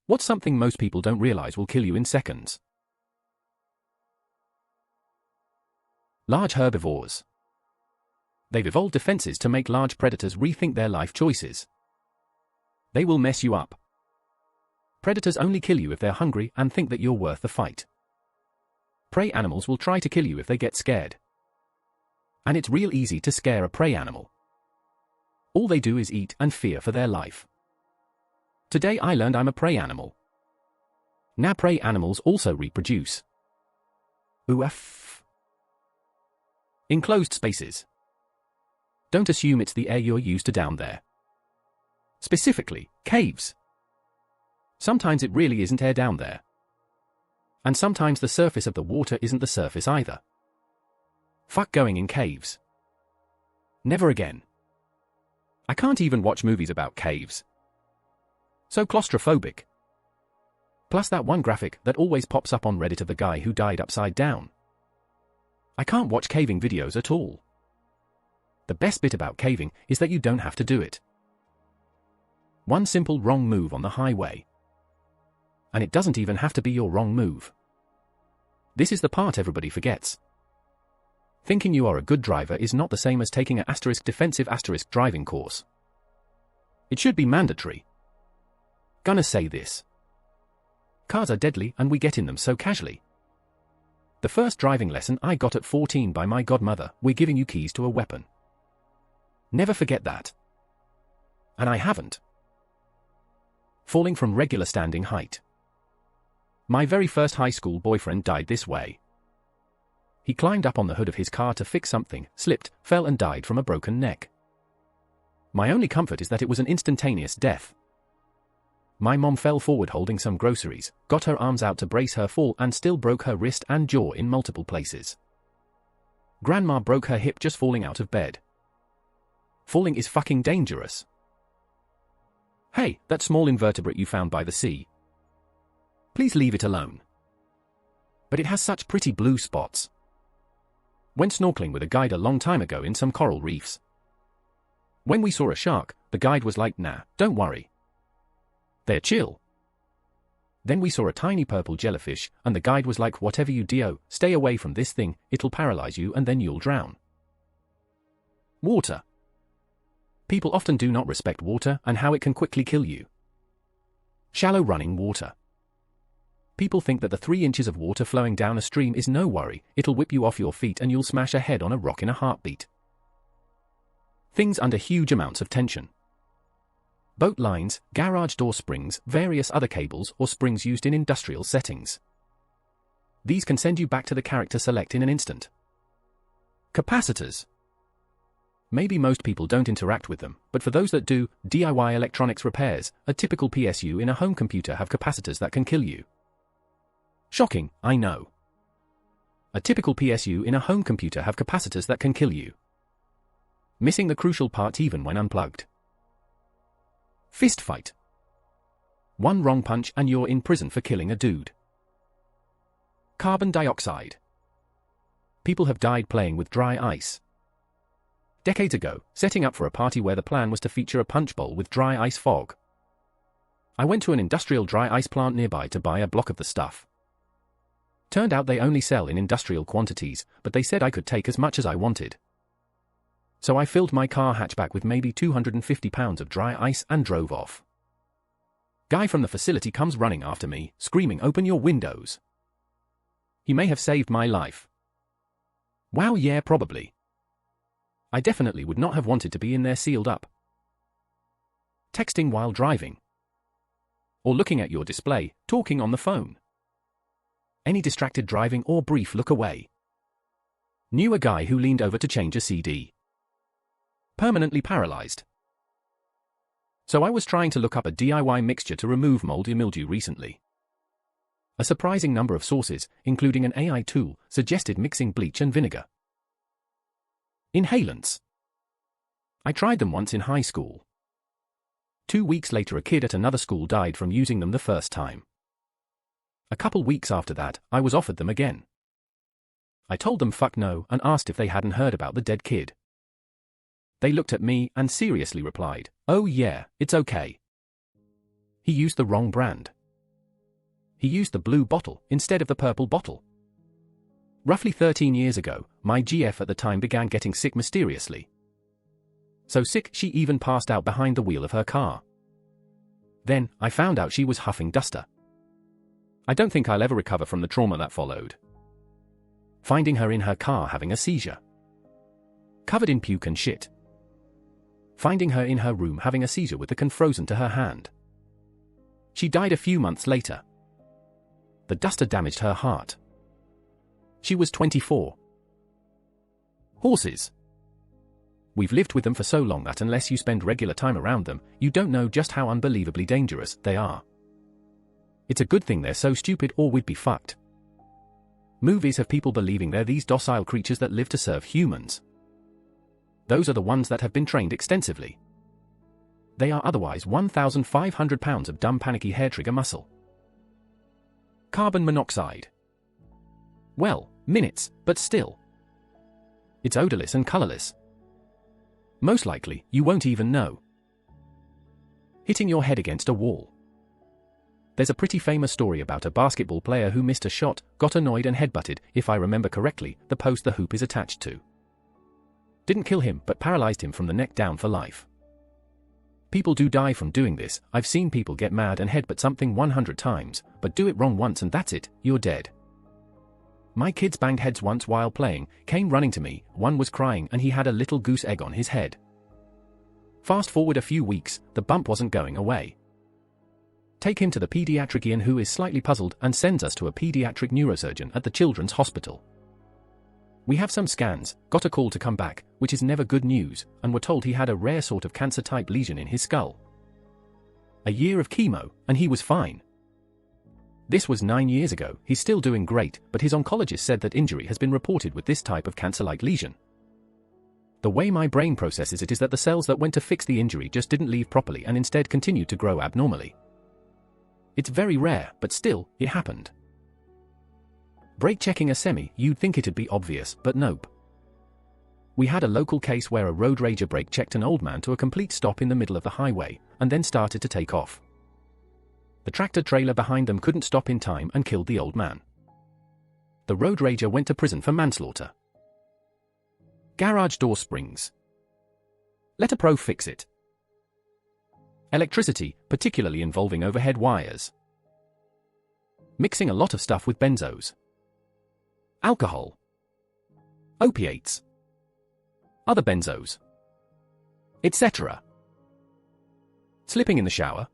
What's something most people don't realize will kill you in seconds? Large herbivores. They've evolved defenses to make large predators rethink their life choices. They will mess you up. Predators only kill you if they're hungry and think that you're worth the fight. Prey animals will try to kill you if they get scared. And it's real easy to scare a prey animal. All they do is eat and fear for their life. Today I learned I'm a prey animal. Now prey animals also reproduce. Oof. Enclosed spaces. Don't assume it's the air you're used to down there. Specifically, caves. Sometimes it really isn't air down there. And sometimes the surface of the water isn't the surface either. Fuck going in caves. Never again. I can't even watch movies about caves. So claustrophobic. Plus that one graphic that always pops up on Reddit of the guy who died upside down. I can't watch caving videos at all. The best bit about caving is that you don't have to do it. One simple wrong move on the highway. And it doesn't even have to be your wrong move. This is the part everybody forgets. Thinking you are a good driver is not the same as taking an defensive driving course. It should be mandatory. Gonna say this. Cars are deadly and we get in them so casually. The first driving lesson I got at 14 by my godmother, we're giving you keys to a weapon. Never forget that. And I haven't. Falling from regular standing height. My very first high school boyfriend died this way. He climbed up on the hood of his car to fix something, slipped, fell and died from a broken neck. My only comfort is that it was an instantaneous death. My mom fell forward holding some groceries, got her arms out to brace her fall and still broke her wrist and jaw in multiple places. Grandma broke her hip just falling out of bed. Falling is fucking dangerous. Hey, that small invertebrate you found by the sea. Please leave it alone. But it has such pretty blue spots. Went snorkeling with a guide a long time ago in some coral reefs. When we saw a shark, the guide was like, nah, don't worry. They're chill. Then we saw a tiny purple jellyfish, and the guide was like, whatever you do, stay away from this thing, it'll paralyze you and then you'll drown. Water. People often do not respect water and how it can quickly kill you. Shallow running water. People think that the 3 inches of water flowing down a stream is no worry, it'll whip you off your feet and you'll smash a head on a rock in a heartbeat. Things under huge amounts of tension. Boat lines, garage door springs, various other cables or springs used in industrial settings. These can send you back to the character select in an instant. Capacitors. Maybe most people don't interact with them, but for those that do, DIY electronics repairs, a typical PSU in a home computer have capacitors that can kill you. Shocking, I know. A typical PSU in a home computer have capacitors that can kill you. Missing the crucial part even when unplugged. Fist fight. One wrong punch and you're in prison for killing a dude. Carbon dioxide. People have died playing with dry ice. Decades ago, setting up for a party where the plan was to feature a punch bowl with dry ice fog. I went to an industrial dry ice plant nearby to buy a block of the stuff. Turned out they only sell in industrial quantities, but they said I could take as much as I wanted. So I filled my car hatchback with maybe 250 pounds of dry ice and drove off. Guy from the facility comes running after me, screaming, "Open your windows." He may have saved my life. Wow, yeah, probably. I definitely would not have wanted to be in there sealed up. Texting while driving. Or looking at your display, talking on the phone. Any distracted driving or brief look away. Knew a guy who leaned over to change a CD. Permanently paralyzed. So I was trying to look up a DIY mixture to remove mold and mildew recently. A surprising number of sources, including an AI tool, suggested mixing bleach and vinegar. Inhalants. I tried them once in high school. 2 weeks later a kid at another school died from using them the first time. A couple weeks after that, I was offered them again. I told them fuck no and asked if they hadn't heard about the dead kid. They looked at me and seriously replied, "Oh yeah, it's okay. He used the wrong brand." he used the blue bottle instead of the purple bottle. Roughly 13 years ago, my GF at the time began getting sick mysteriously. So sick she even passed out behind the wheel of her car. Then, I found out she was huffing duster. I don't think I'll ever recover from the trauma that followed. Finding her in her car having a seizure. Covered in puke and shit. Finding her in her room having a seizure with the can frozen to her hand. She died a few months later. The duster damaged her heart. She was 24. Horses. We've lived with them for so long that unless you spend regular time around them, you don't know just how unbelievably dangerous they are. It's a good thing they're so stupid or we'd be fucked. Movies have people believing they're these docile creatures that live to serve humans. Those are the ones that have been trained extensively. They are otherwise 1,500 pounds of dumb panicky hair trigger muscle. Carbon monoxide. Well, minutes, but still. It's odorless and colorless. Most likely, you won't even know. Hitting your head against a wall. There's a pretty famous story about a basketball player who missed a shot, got annoyed and headbutted, if I remember correctly, the post the hoop is attached to. Didn't kill him but paralyzed him from the neck down for life. People do die from doing this. I've seen people get mad and headbutt something 100 times, but do it wrong once and that's it, you're dead. My kids banged heads once while playing, came running to me, one was crying and he had a little goose egg on his head. Fast forward a few weeks, the bump wasn't going away. Take him to the pediatrician who is slightly puzzled and sends us to a pediatric neurosurgeon at the children's hospital. We have some scans, got a call to come back, which is never good news, and were told he had a rare sort of cancer-type lesion in his skull. A year of chemo, and he was fine. This was 9 years ago, he's still doing great, but his oncologist said that injury has been reported with this type of cancer-like lesion. The way my brain processes it is that the cells that went to fix the injury just didn't leave properly and instead continued to grow abnormally. It's very rare, but still, it happened. Brake checking a semi, you'd think it'd be obvious, but nope. We had a local case where a road rager brake checked an old man to a complete stop in the middle of the highway, and then started to take off. The tractor trailer behind them couldn't stop in time and killed the old man. The road rager went to prison for manslaughter. Garage door springs. Let a pro fix it. Electricity, particularly involving overhead wires. Mixing a lot of stuff with benzos. Alcohol. Opiates. Other benzos. Etc. Slipping in the shower.